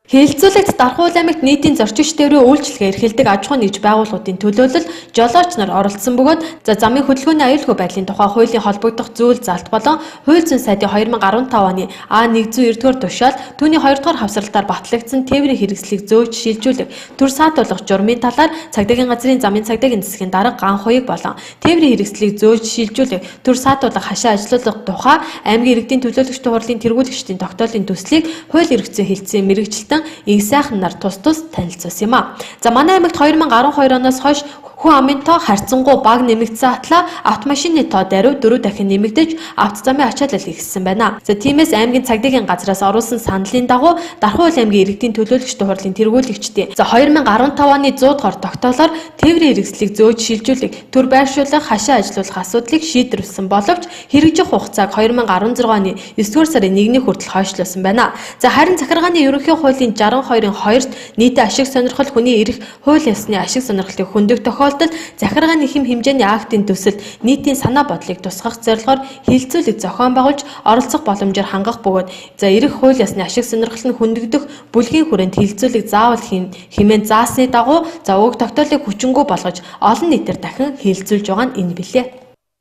Хэлэлцүүлэгт Дархан аймагт нийтийн зорчигч тээврийн үйлчилгээ эрхэлдэг аж ахуйн нэгж байгууллагуудын төлөөлөл жолооч нар оролцсон бөгөөд замын хөдөлгөөний аюулгүй байдлын тухай хуулийн холбогдох зүйл залт болон хууль зүйн сайдын 2015 оны А109-р тушаал түүний 2 дугаар хавсралтаар батлагдсан тээврийн хэрэгслийг зөөж шилжүүлэх, төр саатуулах журмын талаар цагдаагийн газрын замын цагдаагийн засгийн дарга ган хуйг болон тээврийн хэрэгслийг зөөж шилжүүлэх, төр саатуулах, хашаа ажилуулах тухай аймгийн иргэдийн төлөөлөгчдийн хурлын тэргүүлэгчдийн тогтоолын төслийг хууль эрх зүйн хэлтсийн мэрэгчлэн их сайхан нар тус танилцуулсан юм а. За манай аймагт 2012 оноос хойш хүн амын тоо харьцангуй бага нэмэгдсэн атлаа автомашины тоо даруй 4 дахин нэмэгдэж авто замын ачаалал ихссэн байна. За тиймээс аймгийн цагдаагийн газраас оруулсан саналын дагуу Дархан аймгийн иргэдийн төлөөлөгчдийн хурлын тэргүүлэгчдийн 2015 оны 100 дугаар тогтоолоор тээврийн хэрэгслийг зөөж шилжүүлэх, төр байршуулах, хашаа ажилуулах асуудлыг шийдвэрлсэн боловч хэрэгжих хугацааг 2016 оны 9-р сарын 1-ний хүртэл хойшлуулсан байна. За харин захиргааны ерөнхий хуулийн 62-ын 2-т нийтийн ашиг сонирхол хүний эрх хууль ёсны ашиг сонирхлыг хөндөг тохиолдолд захиргааны хэм хэмжээний актын төсөлд нийтийн санаа бодлыг тусгах зорилгоор хилцүүлэг зохион байгуулж оролцох боломжоор хангах бөгөөд эрх хууль ёсны ашиг сонирхол нь хөндөгдөх бүлгийн хүрээнд хилцүүлэг заавал хэмээн заасны дагуу уг тогтоолыг хүчингү болгож олон нийтээр дахин хилцүүлж байгаа нь энэ билээ.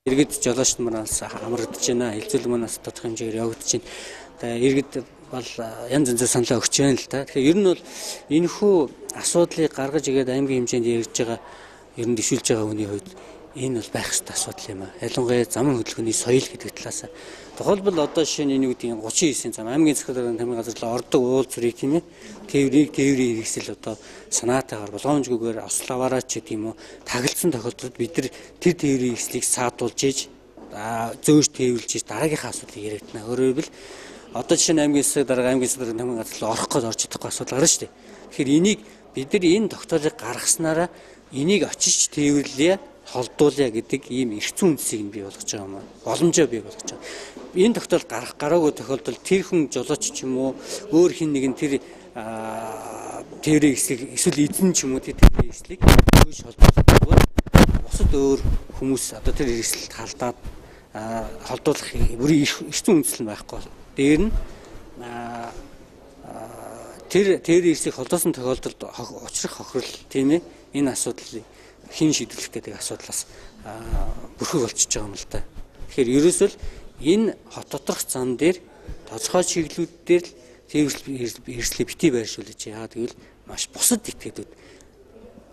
Иргэд жолооч нараас амрагдаж байна. Хилцүүлэг манаас тодорхой хэмжээгээр явагдаж байна. Тэгээ иргэд бол янз янзын саналаа өгч байна л да. Тэгэхээр ер нь бол энэхүү асуудлыг гаргаж игээд аймгийн хэмжээнд яригдж байгаа ер нь дэвшүүлж байгаа хүний хувьд энэ бол байх ёстой асуудал юм а. Ялангуяа замын хөдөлгөөний соёл гэдэг талаас. Тухайлбал одоо жишээ нь энэ үеийн 39-ийн зам аймгийн захиргааны тамирын газарлаа ордог уул зүрийг тийм ээ тээврийн хэрэгсэл одоо санаатаагаар болгоомжгүйгээр ославаараа ч гэдэм үү таглалцсан тохиолдолд бид нар тэр тээврийн хэрэгслийг саатуулж ийж зөөж тээвэрлж ийж дараагийнхаа асуудлыг яригдана. Өөрөөр хэлбэл одоо жишээ нь аймгийн засаг дарга аймгийн захиргааны тамирын газарлаа орох гэж орж чадахгүй асуудал гарна шүү дээ. Тэгэхээр энийг бид нар энэ тогтоолыг гаргаснараа энийг очиж тээвэрлэе холдуулъя гэдэг ийм эрх зүйн үндсийг бий болгож байгаа юм аа. Боломжоо бий болгож байгаа. Энэ тогтоол гарах гараагүй тохиолдолд тэр хүн жолооч ч юм уу өөр хин нэгэн тэр тээврийн хэсгийг эсвэл эзэн ч юм уу тэр тээврийн хэсгийг хөөж холдуулах бусад өөр хүмүүс одоо тэр хэсэлд халдаад холдуулах бүрийн эрх зүйн үндсэл нь байхгүй. Дээр нь тэр тээврийн хэсгийг холдоосон тохиолдолд учрах хохирол тийм ээ энэ асуудлыг хэн шийдвэрлэх гэдэг асуудлаас бүрхэг болчихж байгаа юм л да. Тэгэхээр ерөөсөө л энэ хот доторх зам дээр тодорхой чиглэлүүд дээр л хэрэгслийг битгий байршуулж яагаад гэвэл маш бусад этгээдүүд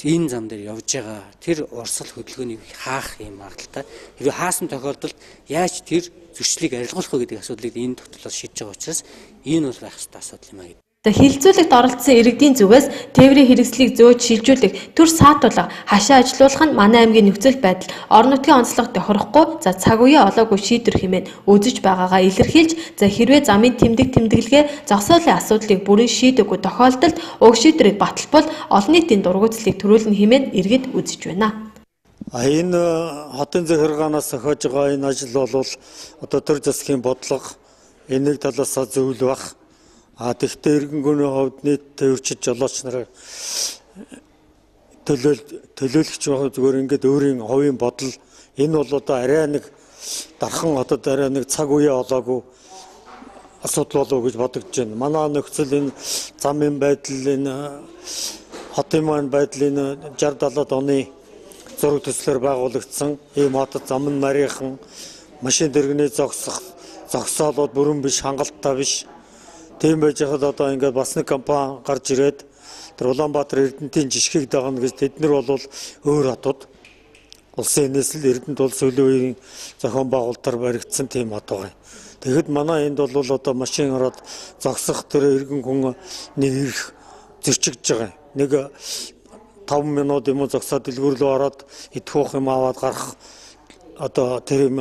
энэ зам дээр явж байгаа тэр урсгал хөдөлгөөнийг хаах юм магадaltaй. Хэрвээ хаасан тохиолдолд яаж тэр зөрчлийг арилгуулах вэ гэдэг асуудлыг энэ тогтолцоос шийдэж байгаа учраас энэ бол байх ёстой асуудал юм аа. Хилцүүлэгт оролцсон иргэдийн зүгээс тээврийн хэрэгслийг зөөж шилжүүлэх, төр саатуулах, хашаа ажилуулах нь манай аймгийн нөхцөл байдал орон нутгийн онцлог тохирохгүй цаг үеэ олоогүй шийдвэр хэмээн үзэж байгаагаа илэрхийлж хэрвээ замын тэмдэглэгээ зогсоолын асуудлыг бүрэн шийдэггүй тохиолдолд уг шийдвэрийг баталбал олон нийтийн дургуутслыг төрүүлнэ хэмээн иргэд үзэж байна. Энэ хотын захиргаанаас зохиож байгаа энэ ажил бол одоо төр засгийн бодлого энийг талаасаа зөвлөх тэгтээ иргэнгүүний хувьд нийт төвчж жолооч нараар төлөөлөгч байгаа зүгээр ингээд өөрийн хувийн бодол энэ бол одоо арай нэг дархан хотод арай нэг цаг үе олоогүй асуудал болов гэж бодогдож байна. Манай нөхцөл энэ замын байдал энэ хотын маань байдал энэ 60-70 оны зураг төслөөр байгуулагдсан ийм хотод зам нь нарийнхан машин дэргэний зогсоолууд бүрэн биш хангалттай биш. Тийм байж хаад одоо ингээд бас нэг компани гарч ирээд тэр Улаанбаатар Эрдэнтийн жишгийг дагна гэж тэд нар бол өөр хотод улсын нийслэл Эрдэнэт улс хөлөө үеийн зохион байгуулалтаар баригдсан тийм хот байгаа. Тэгэхэд манай энд бол одоо машин ороод зогсох тэр иргэн хүн нэг ирэх зөрчигдөж байгаа. Нэг 5 минут юм уу зогсоод дэлгүүрлөө ороод идэх юм аваад гарах одоо тэр юм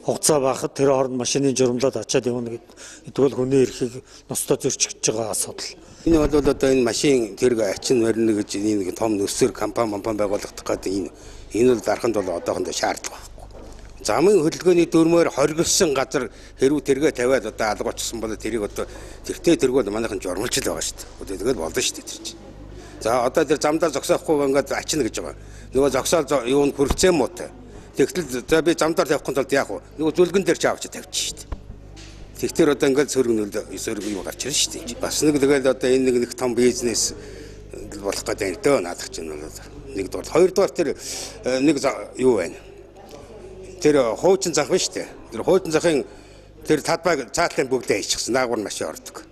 хугацаа байхад тэр хооронд машины журмлаад ачаад явна гэдэг бол хүний эрхийг ностоо зөрчигдөж байгаа асуудал. Энэ бол одоо энэ машин тэрг ачин морины гэж нэг том нөсөр компани байгуулагдах гэдэг энэ бол дарханд бол одоохондоо шаардлага байхгүй. Замын хөдөлгөөний дүрмээр хоригдсон газар хэрүү тэргээ тавиад одоо алга болчихсон бол тэрийг одоо тэртээ тэргүүл манайхан журмалж л байгаа шүү дээ. Тэгээд болно шүү дээ тэр чинь. За одоо тэр замдаа зогсоохгүй ингээд ачна гэж байгаа. Нөгөө зогсоол юунд хүрэлцэн муутай. Тэгтэл за би замдаар тавихын тулд яах вэ? Нөгөө зүлгэн дээр ч авч тавьчих шүү дээ. Тэгэхээр одоо ингээд сөрөг юу гарч ирж шүү дээ. Бас нэг тэгээд одоо энэ нэг том бизнес болох гэдэг дөө наадах чинь бол нэгдүгээр. Хоёрдугаар тэр нэг юу байна? Тэр хуучин зах биш үү? Тэр хуучин захын тэр талбайг цаатлын бүгдээ хийчихсэн. Наагур машин ордог.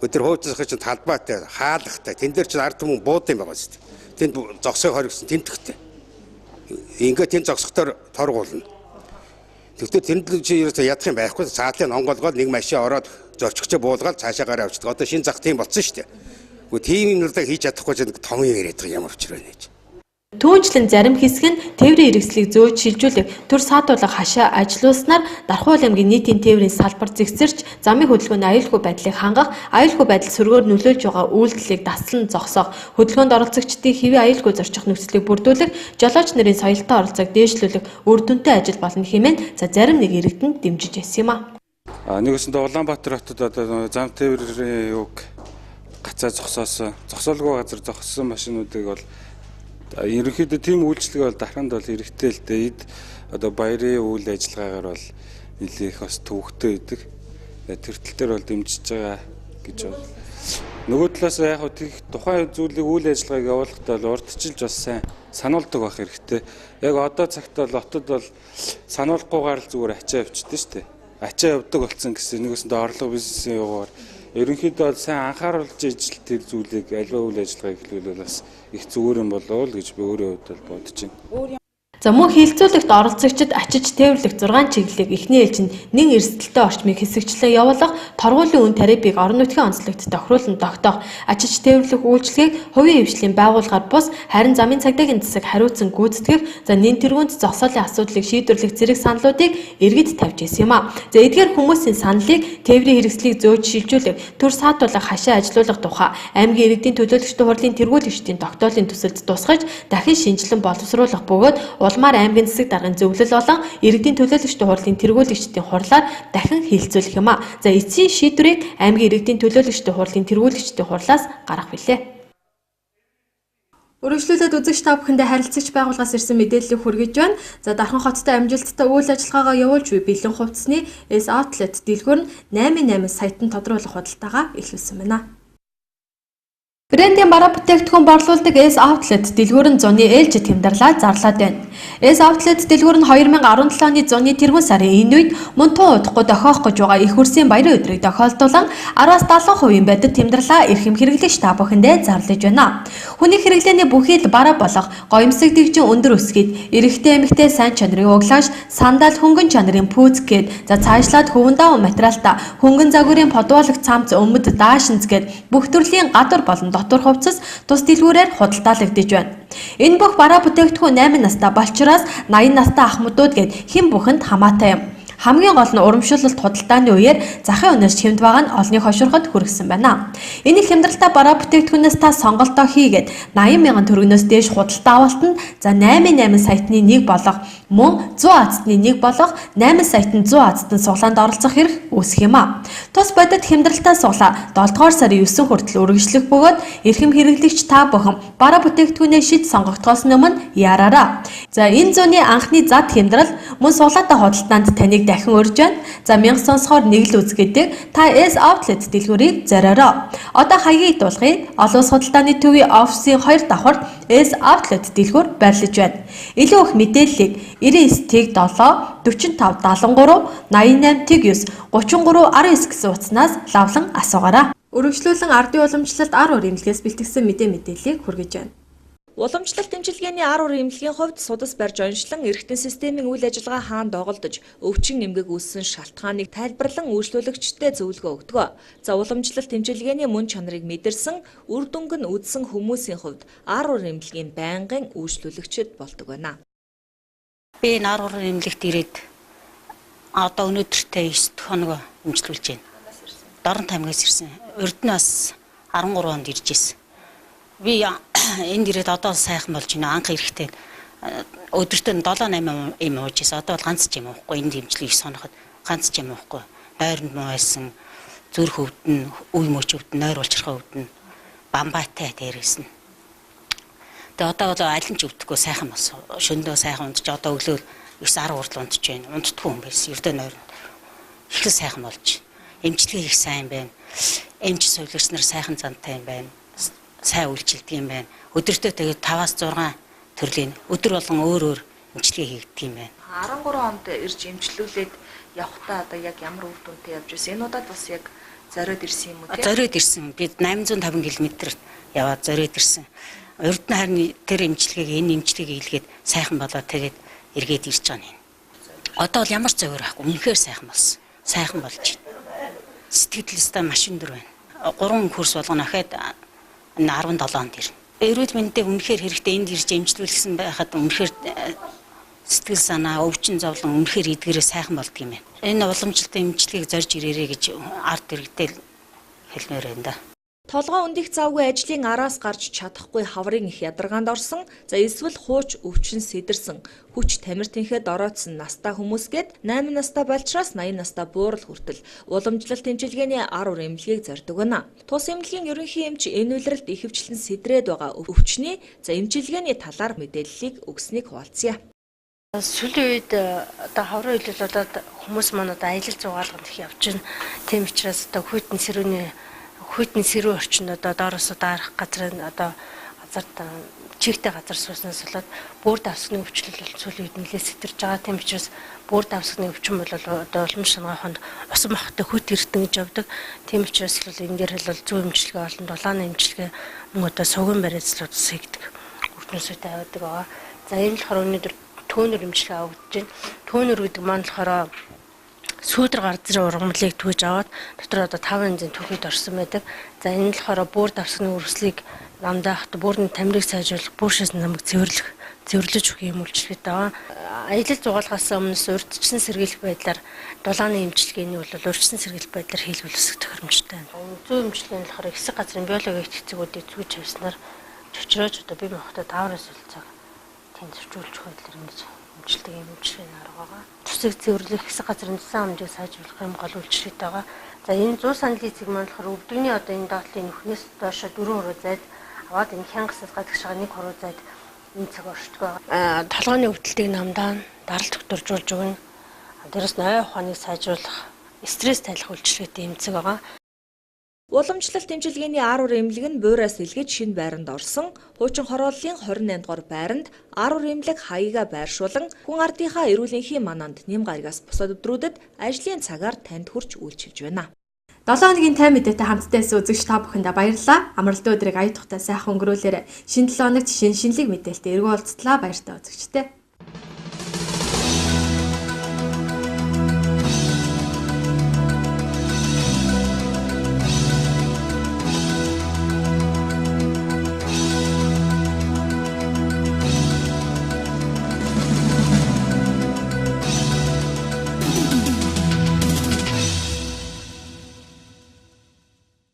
Тэр хуучин захын чинь талбайтай, хаалгатай. Тэн дээр чинь ард түмэн бууд юм байгаа шүү дээ. Тэнд зогсоог хоригдсон тэмтгтэй. Ингээд тэнд зогсохоор торгуулна. Тэгвэл тэнд л чи ерөөсөө ядах юм байхгүй. Цаатлын онгоолгоод нэг машин ороод зорчигчоо буулгаад цаашаа гараа авчихдаг. Одоо шинэ зах тийм болсон шүү дээ. Гэхдээ тийм юмнуудаа хийж чадахгүй ч том юм яриад байгаа ямар учраа нэж. Түүнчлэн зарим хэсэг нь тээврийн хэрэгслийг зөөж шилжүүлэх, төр саатуулах хашаа ажилуулснаар Дархан аймгийн нийтийн тээврийн салбар зэгцэрч замын хөдөлгөөний аюулгүй байдлыг хангах, аюулгүй байдал сөргөөр нөлөөлж байгаа үйлдэлийг даслан зогсоох, хөдөлгөөнд оролцогчдын хэвийн аюулгүй зорчих нөхцөлийг бүрдүүлэх, жолооч нарын соёлтой оролцоог дээшлүүлэх үр дүнтэй ажил болно хэмээн зарим нэг иргэдэнд дэмжиж байсан юм а. Нэгсэндээ Улаанбаатар хотод одоо зам тээврийн юг гацаа зогсоолгүй газар зогссон машинуудыг бол ерөнхийдөө тийм үйлчлэг бол Дарханд бол хэрэгтэй л дээ. Эд одоо баярын үйл ажиллагаагаар бол нэлээх бас төвөгтэй байдаг. Тэр тал дээр бол дэмжиж байгаа гэж байна. Нөгөө талаас яг хөө тухайн зүйлийг үйл ажиллагааг явуулахдаа бол урдчилж бас сайн сануулдаг байх хэрэгтэй. Яг одоо цагт бол хотод бол сануулахгүйгээр л зүгээр ачаа явчихдаг шүү дээ. Ачаа явдаг болсон гэсэн нэгсэндээ орлого бизнесийн яваар ерөнхийдөө бол сайн анхааруулж ижил тэр зүйлийг альва үйл ажиллагааг хэлбэл бас их зүгээр юм болоо л гэж би өөрөө хувьд бодож байна. За мөн хилцүүлэгт оролцогчид ачиж тээвэрлэх 6 чиглэлийг эхний ээлжинд нэн эрсдэлтэй орчмыг хэсэгчлэн явуулах, торгуулийн үн тарифыг орон нутгийн онцлогт тохируулан тогтоох, ачиж тээвэрлэх үйлчлэгийг хувийн хвшлийн байгууллагаар бус харин замын цагдаагийн засаг хариуцсан гүйцэтгэх, за нэн тэргуунд зогсоолын асуудлыг шийдвэрлэх зэрэг саналуудыг иргэд тавьж ирсэн юм а. За эдгээр хүмүүсийн саналыг тээврийн хэрэгслийг зөөж шилжүүлэх, төр саатуулах, хашаа ажилуулах тухай аймгийн иргэдийн төлөөлөгчдийн хурлын тэргүүлэгчдийн тогтоолын төсөлд тусгаж дахин шинжилэн боловсруулах бөгөөд Улмаар аймгийн засаг даргын зөвлөл болон иргэдийн төлөөлөгчдийн хурлын тэргүүлэгчдийн хурлаар дахин хилцүүлэх юм а. За эцсийн шийдвэрийг аймгийн иргэдийн төлөөлөгчдийн хурлын тэргүүлэгчдийн хурлаас гаргах билээ. Өргөжлүүлээд үзэгч та бүхэндээ харилцагч байгууллагаас ирсэн мэдээллийг хүргэж байна. За Дархан хоттой амжилттай үйл ажиллагаагаа явуулж буй бэлэн хувцсны S outlet дэлгүүр нь 88 саятан тодруулах худалдаагаа эхлүүлсэн байна. Брендийн бараа бүтээгдэхүүн борлуулдаг S outlet дэлгүүр нь зуны ээлж тэмдэрлээ зарлаад байна. S outlet дэлгүүр нь 2017 оны зуны тэргуун сарын энэ үед мөн тун удахгүй дохиох гэж байгаа их хүрсийн баярын өдрийг тохиолдуулан 10-70% бодит тэмдэрлээ эрхэм хэрэглэгч та бүхэндээ зарлаж байна. Хүний хэрэглээний бүхий л бараа болох гоёмсог дэгжин өндөр өсгийд эрэгтэй эмэгтэй сайн чанарын углааш, сандал хөнгөн чанарын пүүц гээд за цаашлаад хөвөн даавн материалтай хөнгөн загварын подволог цамц өмд даашинз гээд бүх төрлийн гадар болон дотор хувцас тус дэлгүүрээр худалдаалагдж байна. Энэ бүх бараа бүтээгдэхүүн 8 настай болчроос 80 настай ахмадууд гээд хэн бүхэнд хамаатай юм. Хамгийн гол нь урамшуулалт худалдааны үеэр захын үнээс чимд байгаа нь олныг хошуурхад хүргэсэн байна. Энийг хямдралтай бараа бүтээгдэхүүнээс та сонголтоо хийгээд 80 мянган төгрөгнөөс дээш худалдаа авалтанд за 88 саятны нэг болох мөн 100 азтны нэг болох 8 саятн 100 азтан суглаанд оролцох хэрэг үүсэх юм а. Тус бодит хямдралтай суглаа 7 дугаар сарын 9 хүртэл үргэлжлэх бөгөөд эрхэм хэрэглэгч та бүхэн бараа бүтээгдэхүүнээ шид сонгогдохоос өмнө яараарай. За энэ зууны анхны зад хямдрал мөн суглаатай худалдаанд таныг дахин урьж байна. За мянга сонсохоор нэг л үзгээд та S outlet дэлгүүрийг зориорой. Одоо хаягийг дуулгая. Олон улс худалдааны төвийн офисын 2 давхарт S outlet дэлгүүр байрлаж байна. Илүү их мэдээллийг 99 7 45 73 88 9 33 19 гэсэн утаснаас лавлан асуугаарай. Өргөжлүүлэн ардын уламжлалт 10 өр эмнэлгээс бэлтгэсэн мэдээллийг хүргэж байна. Уламжлалт дэмжлэгээний 10 өр эмнэлгийн хувьд судас барьж онцлон эргэтэн системийн үйл ажиллагаа хаан доголдож өвчин нэмгэг үүссэн шалтгааныг тайлбарлан үйлчлүүлэгчдэд зөвлөгөө өгдөг. За уламжлалт дэмжлэгээний мөн чанарыг мэдэрсэн үр дүнг нь үзсэн хүмүүсийн хувьд 10 өр эмнэлгийн байнгын үйлчлүүлэгчд болдог байна. Би 10 өр эмнэлэгт ирээд одоо өнөөдөртөө 9 хоног эмчилүүлж байна. Дорн таймгаас ирсэн. Урд нь бас 13 онд ирж ирсэн. Би энд ирээд одоо сайхан болж байна. Анх ирэхдээ өдөртөө 7-8 юм ууж ийсэн. Одоо бол ганц ч юм уухгүй. Энэ дэмжлэгийг соноход ганц ч юм уухгүй. Нойронд муу байсан, зүрх өвдөн, үе мөч өвдөн, нойр улчирхаа өвдөн, бамбаатай дээрээс нь. Тэгээ одоо бол аль нь ч өвдөхгүй сайхан болсон. Шөндөө сайхан унтж одоо өглөө 9-10 хүртэл унтж байна. Унтдаггүй юм байсан. Ердөө нойронд их сайхан болж. Эмчилгээ их сайн байна. Эмч сувилагч нар сайхан зантай юм байна. Сайн үйлчилдэг юм байна. Өдөртөө тэгээд 5-6 төрлийн өдөр болгон өөр эмчилгээ хийгддэг юм байна. 13 онд ирж эмчлүүлээд явхдаа одоо яг ямар үр дүнтэй явж байсан. Энэ удаад бас яг зориод ирсэн юм уу те? Зориод ирсэн. Бид 850 км яваад зориод ирсэн. Урд нь харин тэр энэ эмчилгээг хийлгээд сайхан болоод тэгээд эргээд ирж байгаа юм. Одоо бол ямар ч зөвөр байхгүй. Үнэхээр сайхан болсон. Сайхан болж байна. Сэтгэлдээ маш өндөр байна. 3 курс болгоно ахаад 17-нд ирнэ. Эрүүл мэндэд үнэхээр хэрэгтэй энд ирж эмчлүүлсэн байхад үнэхээр сэтгэл санаа, өвчин зовлон үнэхээр эдгээрээ сайхан болдго юм байна. Энэ уламжлалтай эмчилгээг зорж ирээрэй гэж ард иргэдэл хэлмээр байна да. Толгой өндөх завгүй ажлын араас гарч чадахгүй хаврын их ядаргаанд орсон, за эсвэл хууч өвчин сэтэрсэн, хүч тамир тэнхэд ороодсон настай хүмүүсгээд 8 настай болчраас 80 настай буурал хүртэл уламжлалт эмчилгээний 10 эмнэлгийг зорддог байна. Тус эмнэлгийн ерөнхий эмч энэ үйлрэлт ихэвчлэн сэтрээд байгаа өвчний за эмчилгээний талаар мэдээллийг өгснийг хуваалцъя. Сүүлийн үед одоо хаврын үйлрэл болоод хүмүүс маань одоо аялал зугаалганд их явж байна. Тийм учраас одоо хүйтэн сэрүү орчинд одоо доороос дарах газар одоо чигтэй газар сууснаас болоод бүр давсгны өвчлөл бол сүүлийн үед нэлээд сэтэрж байгаа. Тийм учраас бүр давсгны өвчин бол одоо улам шангааханд усан махтай хүт эрдэн гэж явдаг. Тийм учраас л энэ дээр бол зөв эмчилгээ олон дулааны эмчилгээ мөн одоо суган барьцлууд хийгдэг. Өртнөөсөө тавиадаг байгаа. За энэ болохоор өнөөдөр төөнөр эмчилгээ авагдаж байна. Төөнөр гэдэг маань болохоор сүүдэр гар зэрэг ургамлыг түүж аваад дотор одоо 5 янзын түүхийд орсон байдаг. За энэ нь болохоор бүр давсгны үрслийг намдаахт бүрний тамирыг сайжруулах, бүршээс намайг цэвэрлэж өгөх юм үйлчлэгэд байгаа. Аялал зугаалгаас өмнөс урьдчилан сэргийлэх байдлаар дулааны эмчилгээний бол урьдчилан сэргийлэх байдлаар хийлгүүлэх тохиромжтой байна. Зөв эмчилгээ нь болохоор хэсэг газрын биологийн эцэгцэгүүдийг зүүж тавьснаар чочроож одоо бие махбодод авраас үлцэг тэнцвэржүүлж байдлаар ингэж эмчилдэг юм эмчилгээний арга байгаа. Цусыг цэвэрлэх хэсэг газрын цэсэн хэмжээг сайжруулах юм гол үйлчлэгтэй байгаа. За энэ 100 саналын эцэг маань болохоор өвдөгний одоо энэ доотлын нүхнээс доошо 4 хуруу зайд аваад энэ хянгасаас гадагш байгаа 1 хуруу зайд энэ цаг оршдог байгаа. Толгойн өвдөлтийг намдаана, даралт хөтөржүүлж өгнө. Дээрээс нь ой ухааныг сайжруулах, стресс тайлах үйлчлэгтэй эмчиг байгаа. Уламжлалт эмчилгээний 10 эмнэлэг нь буйраас илгээж шинэ байранд орсон. Хуучин хорооллын 28 дугаар байранд 10 эмнэлэг хаягаа байршуулан хүн ардынхаа эрүүлэнхийн мананд нэм гаригаас бусад өдрүүдэд ажлын цагаар танд хүрч үйлчилж байна. 7 хоногийн тайм мэдээтэй хамтдаа үзэгч та бүхэндээ баярлалаа. Амралтын өдрийг ая тухтай сайхан өнгөрүүлээрэй. Шинэ 7 хоногт шинэлэг мэдээлэлтэй эргүү уулзтлаа. Баяртай үзэгчтэй.